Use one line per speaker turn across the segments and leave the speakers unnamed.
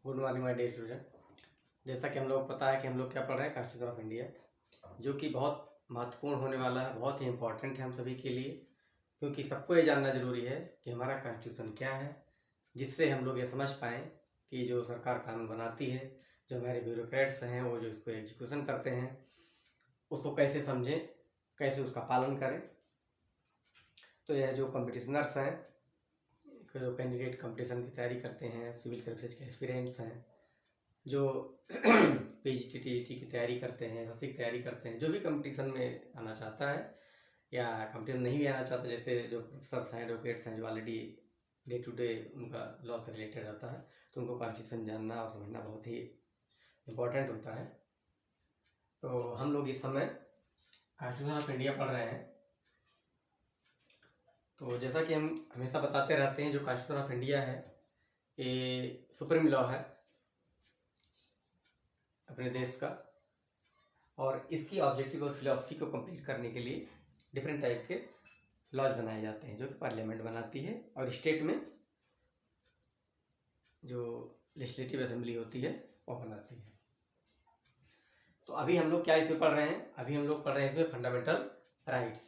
Good morning my dear student. जैसा कि हम लोग पता है कि हम लोग क्या पढ़ रहे हैं, कॉन्स्टिट्यूशन ऑफ इंडिया, जो कि बहुत महत्वपूर्ण होने वाला है, बहुत ही इम्पोर्टेंट है हम सभी के लिए, क्योंकि सबको ये जानना जरूरी है कि हमारा कॉन्स्टिट्यूशन क्या है, जिससे हम लोग ये समझ पाएँ कि जो सरकार कानून बनाती है, जो हमारे ब्यूरोक्रेट्स हैं वो जो इसको एग्जीक्यूशन करते हैं, उसको कैसे समझें, कैसे उसका पालन करें। तो यह जो कॉम्पिटिशनर्स हैं, जो कैंडिडेट कंपटीशन की तैयारी करते हैं, सिविल सर्विसेज के एस्पिरेंट्स हैं, जो पीजीटी टीजीटी की तैयारी करते हैं, एसएससी की तैयारी करते हैं, जो भी कंपटीशन में आना चाहता है या कंपटीशन नहीं भी आना चाहता, जैसे जो प्रोफेसर्स हैं, एडवोकेट्स हैं, जो ऑलरेडी डे टू डे उनका लॉ से रिलेटेड रहता है, तो उनको कॉन्स्टिट्यूशन जानना और समझना बहुत ही इम्पोर्टेंट होता है। तो हम लोग इस समय कॉन्स्टिट्यूशन ऑफ इंडिया पढ़ रहे हैं। तो जैसा कि हम हमेशा बताते रहते हैं, जो कॉन्स्टिट्यूशन ऑफ इंडिया है ये सुप्रीम लॉ है अपने देश का, और इसकी ऑब्जेक्टिव और फिलॉसफी को कंप्लीट करने के लिए डिफरेंट टाइप के लॉज बनाए जाते हैं, जो कि पार्लियामेंट बनाती है, और स्टेट में जो लेजिस्लेटिव असेंबली होती है वो बनाती है। तो अभी हम लोग क्या इसमें पढ़ रहे हैं, अभी हम लोग पढ़ रहे हैं इसमें फंडामेंटल राइट्स।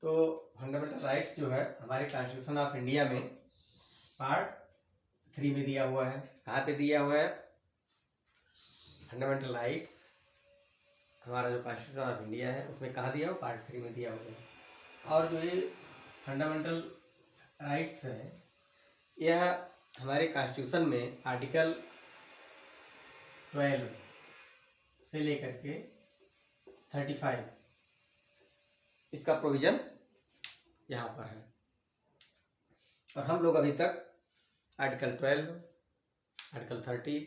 तो फंडामेंटल राइट्स जो है हमारे कॉन्स्टिट्यूशन ऑफ इंडिया में पार्ट 3 में दिया हुआ है। कहाँ पे दिया हुआ है? फंडामेंटल राइट्स हमारा जो कॉन्स्टिट्यूशन ऑफ इंडिया है उसमें कहाँ दिया हुआ? पार्ट 3 में दिया हुआ है। और जो ये फंडामेंटल राइट्स है, यह हमारे कॉन्स्टिट्यूशन में आर्टिकल 12 से लेकर के 35 इसका प्रोविज़न यहाँ पर है। और हम लोग अभी तक आर्टिकल 12, आर्टिकल 13,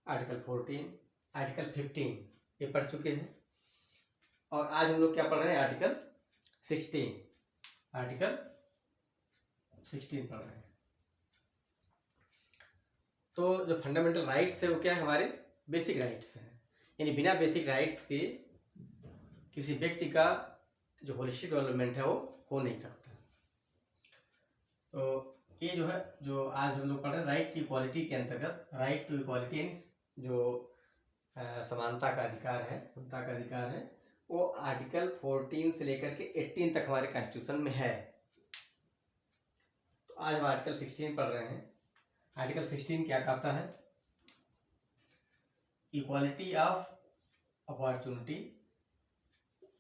आर्टिकल 14, आर्टिकल 15 ये पढ़ चुके हैं। और आज हम लोग क्या पढ़ रहे हैं? आर्टिकल 16 पढ़ रहे हैं। तो जो फंडामेंटल राइट्स है वो क्या है? हमारे बेसिक राइट्स हैं, यानी बिना बेसिक राइट्स के किसी व्यक्ति का जो होलिस्टिक डेवलपमेंट है वो हो नहीं सकता। तो ये जो है, जो आज हम लोग पढ़ रहे हैं राइट टू इक्वालिटी के अंतर्गत, राइट टू इक्वालिटी जो समानता का अधिकार है, समता का अधिकार है, वो आर्टिकल 14 से लेकर के 18 तक हमारे कॉन्स्टिट्यूशन में है। तो आज हम आर्टिकल 16 पढ़ रहे हैं। आर्टिकल 16 क्या कहता है? Equality of opportunity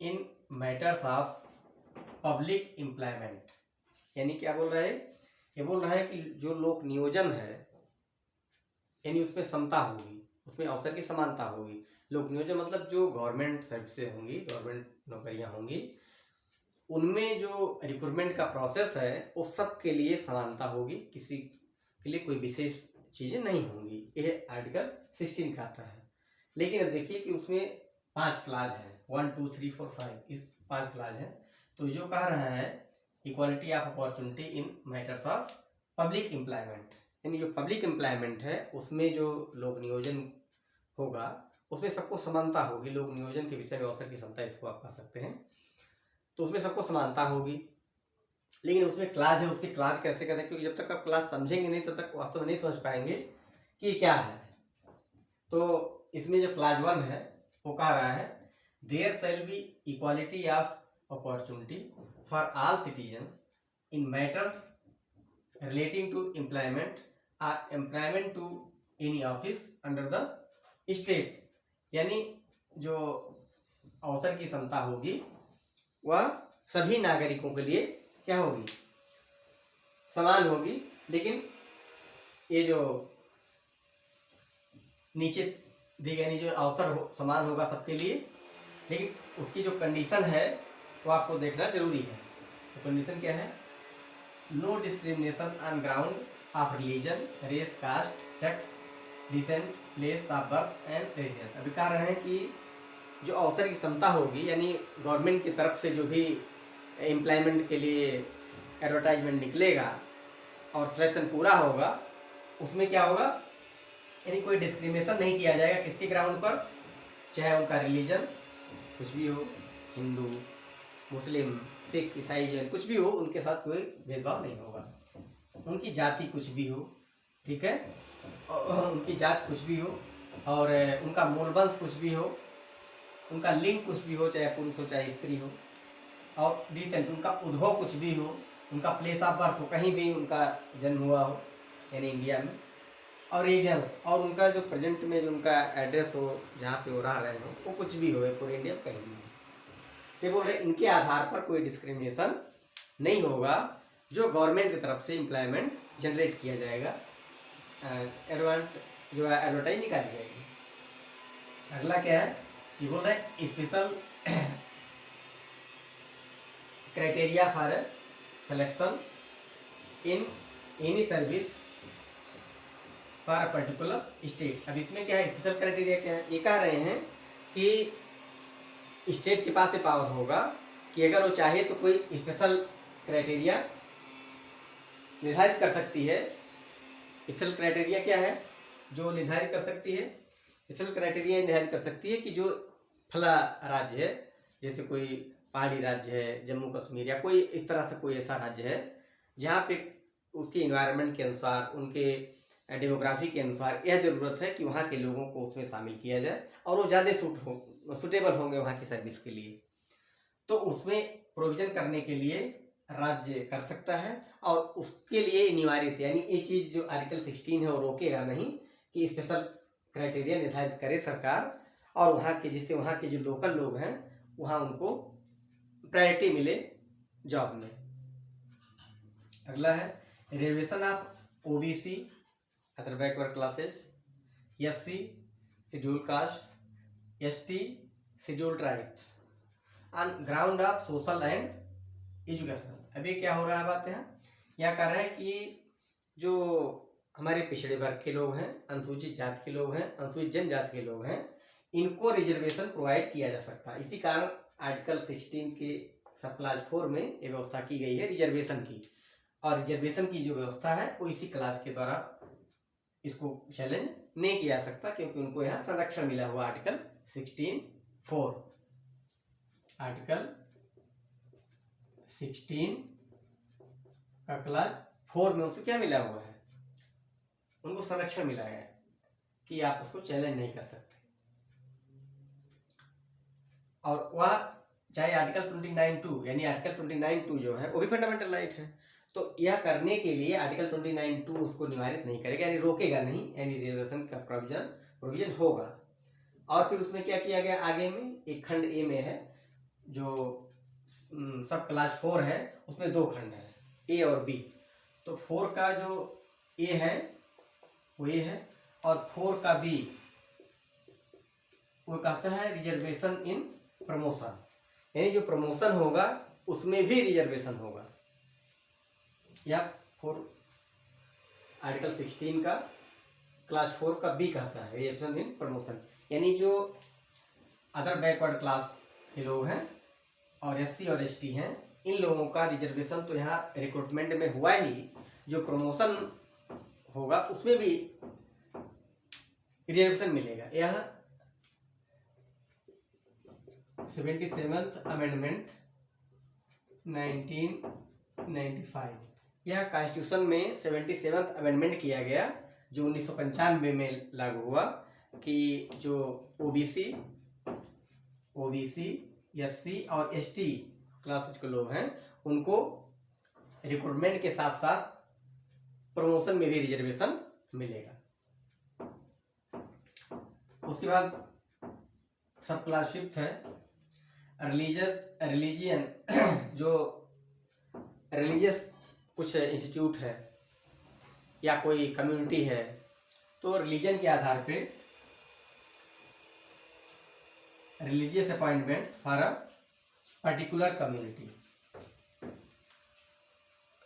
in matters of public employment. यानी क्या बोल रहा है? ये बोल रहा है कि जो लोक नियोजन है, यानी उसमें समता होगी, उसमें अवसर की समानता होगी। लोक नियोजन मतलब जो गवर्नमेंट सर्विसेज होंगी, गवर्नमेंट नौकरियां होंगी, उनमें जो रिक्रूटमेंट का प्रोसेस है उस सब के लिए समानता होगी, किसी के लिए कोई विशेष चीज़ें नहीं होंगी। यह आर्टिकल 16 कहता है। लेकिन अब देखिए कि उसमें 5 क्लाज हैं, 1 2 3 4 5, इस 5 क्लाज हैं। तो जो कह रहा है equality of opportunity in matters of public employment, यानी जो पब्लिक एम्प्लॉयमेंट है उसमें जो लोक नियोजन होगा उसमें सबको समानता होगी। लोक नियोजन के विषय में अवसर की समता, इसको आप कह सकते हैं। तो उसमें सबको समानता होगी, लेकिन उसमें क्लास है, उसकी क्लास कैसे कहते हैं? क्योंकि जब तक आप क्लास समझेंगे नहीं तब तक वास्तव में नहीं समझ पाएंगे कि क्या है। तो इसमें जो क्लास 1 है वो कह रहा है there shall be equality of opportunity for all citizen in matters relating to employment और employment to any office under the state. यानी जो अवसर की समता होगी वह सभी नागरिकों के लिए क्या होगी? समान होगी। लेकिन ये जो नीचे दी गई जो अवसर समान होगा सबके लिए, लेकिन उसकी जो कंडीशन है वो आपको देखना जरूरी है। तो कंडीशन क्या है? No discrimination on ground of religion, race, caste, sex, descent, place of birth and residence. अभी कह रहे हैं कि जो अवसर की समता होगी, यानी गवर्नमेंट की तरफ से जो भी एम्प्लॉयमेंट के लिए एडवर्टाइजमेंट निकलेगा और सिलेक्शन पूरा होगा, उसमें क्या होगा? यानी कोई डिस्क्रिमिनेशन नहीं किया जाएगा किसके ग्राउंड पर, चाहे उनका रिलीजन कुछ भी हो, हिंदू, मुस्लिम, सिख, ईसाई, जैन कुछ भी हो, उनके साथ कोई भेदभाव नहीं होगा। उनकी जाति कुछ भी हो, ठीक है, उनकी जात कुछ भी हो और उनका मूलवंश कुछ भी हो, उनका लिंग कुछ भी हो, चाहे पुरुष हो चाहे स्त्री हो, और डिसेंट उनका उद्भव कुछ भी हो, उनका प्लेस ऑफ बर्थ हो, कहीं भी उनका जन्म हुआ हो यानी इंडिया में, और रीजन्स और उनका जो प्रेजेंट में जो उनका एड्रेस हो जहाँ पे वो रह रहे हो वो कुछ भी हो पूरे इंडिया में कहीं भी हो। ये बोल रहे इनके आधार पर कोई डिस्क्रिमिनेशन नहीं होगा, जो गवर्नमेंट की तरफ से एम्प्लॉयमेंट जनरेट किया जाएगा, जो है एडवर्टाइज निकाली जाएगी। अगला क्या है, ये बोल रहे हैं special criteria for selection in any service for particular state. अब इसमें क्या है, स्पेशल क्राइटेरिया क्या है, ये कह रहे हैं कि स्टेट के पास ये पावर होगा कि अगर वो चाहे तो कोई स्पेशल क्राइटेरिया निर्धारित कर सकती है। स्पेशल क्राइटेरिया क्या है जो निर्धारित कर सकती है, स्पेशल क्राइटेरिया निर्धारित कर सकती है कि जो फला राज्य है, जैसे कोई पहाड़ी राज्य है, जम्मू कश्मीर या कोई इस तरह से कोई ऐसा राज्य है जहाँ पे उसके इन्वायरमेंट के अनुसार, उनके डेमोग्राफी के अनुसार यह ज़रूरत है कि वहाँ के लोगों को उसमें शामिल किया जाए और वो ज़्यादा सूटेबल होंगे वहाँ की सर्विस के लिए, तो उसमें प्रोविजन करने के लिए राज्य कर सकता है। और उसके लिए अनिवार्य यानी ये चीज़ जो आर्टिकल 16 है वो रोकेगा नहीं कि स्पेशल क्राइटेरिया निर्धारित करे सरकार, और वहाँ के जिससे वहाँ के जो लोकल लोग हैं वहाँ उनको प्रायोरिटी मिले जॉब में। अगला है reservation of OBC other backward classes, SC schedule caste, ST schedule tribes on ground of social and educational. अभी क्या हो रहा है बात यहाँ कह रहा है कि जो हमारे पिछड़े वर्ग के लोग हैं, अनुसूचित जाति के लोग हैं, अनुसूचित जनजाति के लोग हैं, इनको रिजर्वेशन प्रोवाइड किया जा सकता है। इसी कारण आर्टिकल 16 के सब क्लास 4 में ये व्यवस्था की गई है रिजर्वेशन की, और रिजर्वेशन की जो व्यवस्था है वो इसी क्लास के द्वारा इसको चैलेंज नहीं किया जा सकता, क्योंकि उनको यहाँ संरक्षण मिला हुआ आर्टिकल 16(4). आर्टिकल 16 का क्लास 4 में उसको क्या मिला हुआ है, उनको संरक्षण मिला है कि आप उसको चैलेंज नहीं कर सकते। और वह चाहे आर्टिकल 29(2) यानी आर्टिकल 29(2) जो है वो भी फंडामेंटल राइट है, तो यह करने के लिए आर्टिकल 29(2) उसको निवारित नहीं करेगा, यानी रोकेगा नहीं, यानी रिजर्वेशन का प्रोविजन होगा। और फिर उसमें क्या किया गया, आगे में एक खंड ए में है जो सब क्लास 4 है, उसमें 2 खंड है ए और बी। तो 4 का जो ए है वो ए है, और 4 का बी वो कहता है रिजर्वेशन इन प्रमोशन, यानी जो प्रमोशन होगा उसमें भी रिजर्वेशन होगा। या 4 आर्टिकल 16 का क्लास 4 का बी कहता है रिजर्वेशन इन प्रमोशन, यानी जो अदर बैकवर्ड क्लास के लोग हैं और एससी और एसटी हैं, इन लोगों का रिजर्वेशन तो यहाँ रिक्रूटमेंट में हुआ ही, जो प्रमोशन होगा उसमें भी रिजर्वेशन मिलेगा। यह 77th अमेंडमेंट 1995, यह कॉन्स्टिट्यूशन में 77th अमेंडमेंट किया गया जो 1995 में लागू हुआ कि जो ओबीसी एससी और एसटी क्लासेस के लोग हैं उनको रिक्रूटमेंट के साथ साथ प्रमोशन में भी रिजर्वेशन मिलेगा। उसके बाद सब क्लास 5 है रिलीजियन, जो रिलीजियस कुछ इंस्टीट्यूट है या कोई कम्युनिटी है, तो रिलीजन के आधार पे religious appointment for a particular community,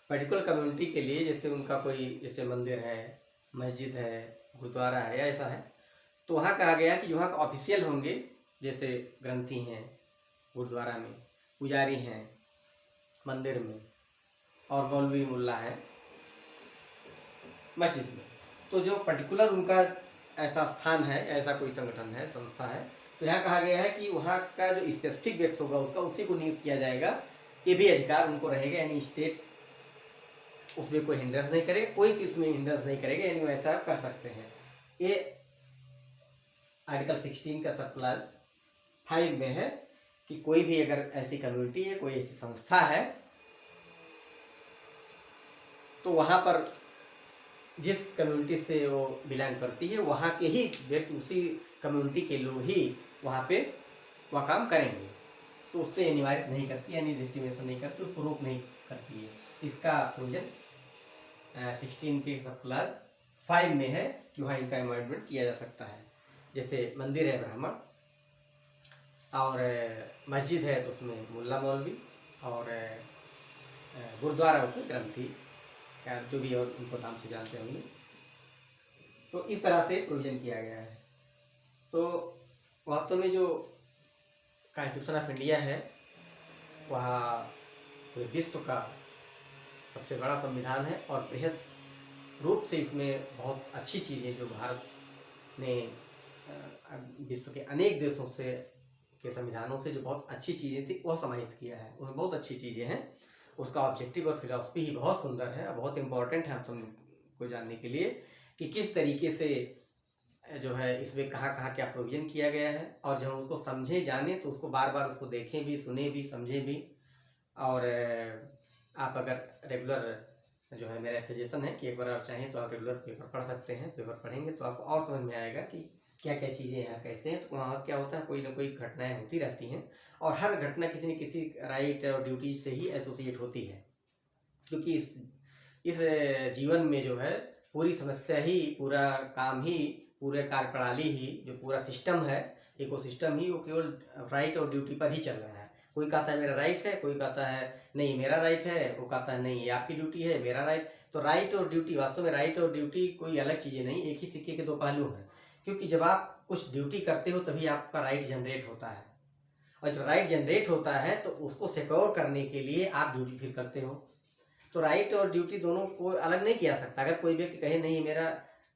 particular community के लिए, जैसे उनका कोई जैसे मंदिर है, मस्जिद है, गुरुद्वारा है या ऐसा है, तो वहाँ कहा गया कि वहाँ का ऑफिशियल होंगे, जैसे ग्रंथी हैं गुरुद्वारा में, पुजारी हैं मंदिर में, और मौलवी मुल्ला है मस्जिद में। तो जो पर्टिकुलर उनका ऐसा स्थान है, ऐसा कोई संगठन है, संस्था है, तो यहाँ कहा गया है कि वहाँ का जो स्पेसिफिक व्यक्ति होगा उसका उसी को नियुक्त किया जाएगा, ये भी अधिकार उनको रहेगा, यानी स्टेट उसमें कोई हिंड्रेंस नहीं करेगा, कोई इसमें हिंड्रेंस नहीं करेगा, यानी वैसा कर सकते हैं। ये आर्टिकल 16 का सब क्लॉज 5 में है कि कोई भी अगर ऐसी कम्युनिटी है, कोई ऐसी संस्था है, तो वहाँ पर जिस कम्युनिटी से वो बिलोंग करती है वहाँ के ही व्यक्ति, उसी कम्युनिटी के लोग ही वहाँ पे वह काम करेंगे, तो उससे निवारित नहीं करती, यानी डिस्क्रिमिनेशन नहीं करती, उसको रोक नहीं करती है। इसका प्रोविजन 16 के सब क्लॉज 5 में है कि वहाँ इनका अमेंडमेंट किया जा सकता है। जैसे मंदिर है ब्राह्मण और मस्जिद है तो उसमें मुल्ला मौलवी, और गुरुद्वारा उसमें ग्रंथी, या जो भी और उनको नाम से जानते होंगे। तो इस तरह से प्रोविजन किया गया है। तो वास्तव में जो कॉन्स्टिट्यूशन ऑफ इंडिया है वह पूरे विश्व का सबसे बड़ा संविधान है और बृहद रूप से इसमें बहुत अच्छी चीज़ें जो भारत ने विश्व के अनेक देशों से के संविधानों से जो बहुत अच्छी चीज़ें थी वह समाहित किया है। उसमें बहुत अच्छी चीज़ें हैं। उसका ऑब्जेक्टिव और फिलॉसफी ही बहुत सुंदर है और बहुत इम्पोर्टेंट है हम सबको जानने के लिए कि किस तरीके से जो है इसमें कहाँ कहाँ क्या प्रोविजन किया गया है, और जब हम उसको समझे जाने तो उसको बार बार उसको देखें भी, सुने भी, समझे भी। और आप अगर रेगुलर जो है, मेरा सजेशन है कि एक बार आप चाहें तो आप रेगुलर पेपर पढ़ सकते हैं। पेपर पढ़ेंगे तो आपको और समझ में आएगा कि क्या क्या चीज़ें यहाँ कैसे हैं। तो वहाँ क्या होता है, कोई ना कोई घटनाएं होती रहती हैं और हर घटना किसी न किसी राइट और ड्यूटी से ही एसोसिएट होती है, क्योंकि इस जीवन में जो है पूरी समस्या ही, पूरा काम ही, पूरे कार्यप्रणाली ही, जो पूरा सिस्टम है, इकोसिस्टम ही, वो केवल राइट और ड्यूटी पर ही चल रहा है। कोई कहता है मेरा राइट है, कोई कहता है नहीं मेरा राइट है, वो कहता है नहीं ये आपकी ड्यूटी है, मेरा राइट। तो राइट और ड्यूटी, वास्तव में राइट और ड्यूटी कोई अलग चीज़ें नहीं, एक ही सिक्के के दो पहलू हैं। क्योंकि जब आप कुछ ड्यूटी करते हो तभी आपका राइट जनरेट होता है, और जब राइट जनरेट होता है तो उसको सिक्योर करने के लिए आप ड्यूटी फिर करते हो। तो राइट और ड्यूटी दोनों को अलग नहीं किया सकता। अगर कोई व्यक्ति कहे नहीं मेरा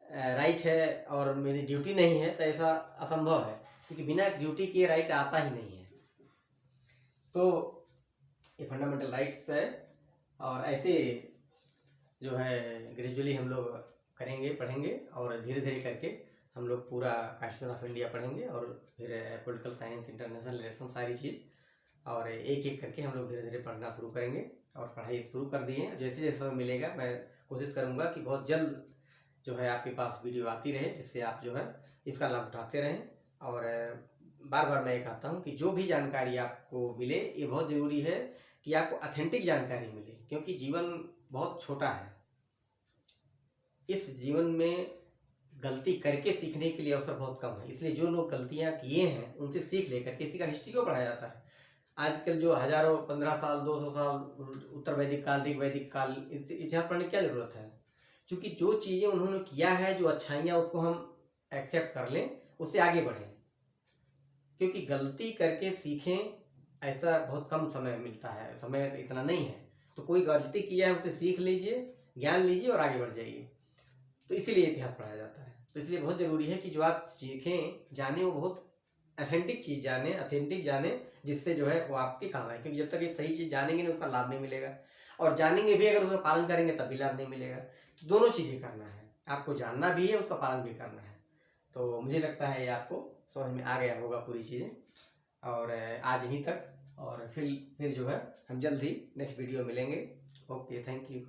राइट है और मेरी ड्यूटी नहीं है, तो ऐसा असंभव है, क्योंकि बिना ड्यूटी के राइट आता ही नहीं है। तो ये फंडामेंटल राइट्स है, और ऐसे जो है ग्रेजुअली हम लोग करेंगे, पढ़ेंगे, और धीरे धीरे करके हम लोग पूरा कॉन्स्टिट्यूशन ऑफ इंडिया पढ़ेंगे, और फिर पॉलिटिकल साइंस, इंटरनेशनल रिलेशन, सारी चीज़, और एक एक करके हम लोग धीरे धीरे पढ़ना शुरू करेंगे। और पढ़ाई शुरू कर दी है। जैसे जैसे समय मिलेगा मैं कोशिश करूँगा कि बहुत जल्द जो है आपके पास वीडियो आती रहे, जिससे आप जो है इसका लाभ उठाते रहें। और बार बार मैं ये कहता हूँ कि जो भी जानकारी आपको मिले, ये बहुत ज़रूरी है कि आपको ऑथेंटिक जानकारी मिले, क्योंकि जीवन बहुत छोटा है। इस जीवन में गलती करके सीखने के लिए अवसर बहुत कम है, इसलिए जो लोग गलतियाँ किए हैं उनसे सीख लेकर के, किसी का हिस्ट्री क्यों पढ़ाया जाता है। आजकल जो हजारों 15 साल 200 साल उत्तर वैदिक काल, ऋग वैदिक काल इतिहास पढ़ने की क्या जरूरत है। क्योंकि जो चीज़ें उन्होंने किया है, जो अच्छाइयाँ, उसको हम एक्सेप्ट कर लें, उससे आगे बढ़ें। क्योंकि गलती करके सीखें ऐसा बहुत कम समय मिलता है, समय इतना नहीं है। तो कोई गलती किया है उससे सीख लीजिए, ज्ञान लीजिए और आगे बढ़ जाइए। तो इसीलिए इतिहास पढ़ाया जाता है। तो इसलिए बहुत ज़रूरी है कि जो आप सीखें, जाने, वो बहुत ऑथेंटिक चीज़ जाने, ऑथेंटिक जाने, जिससे जो है वो आपके काम आए। क्योंकि जब तक एक सही चीज़ जानेंगे नहीं, उसका लाभ नहीं मिलेगा, और जानेंगे भी अगर उसका पालन करेंगे तब भी लाभ नहीं मिलेगा। तो दोनों चीज़ें करना है, आपको जानना भी है, उसका पालन भी करना है। तो मुझे लगता है ये आपको समझ में आ गया होगा पूरी चीज़ें, और आज यहीं तक, और फिर जो है हम जल्द ही नेक्स्ट वीडियो मिलेंगे। Okay, thank you.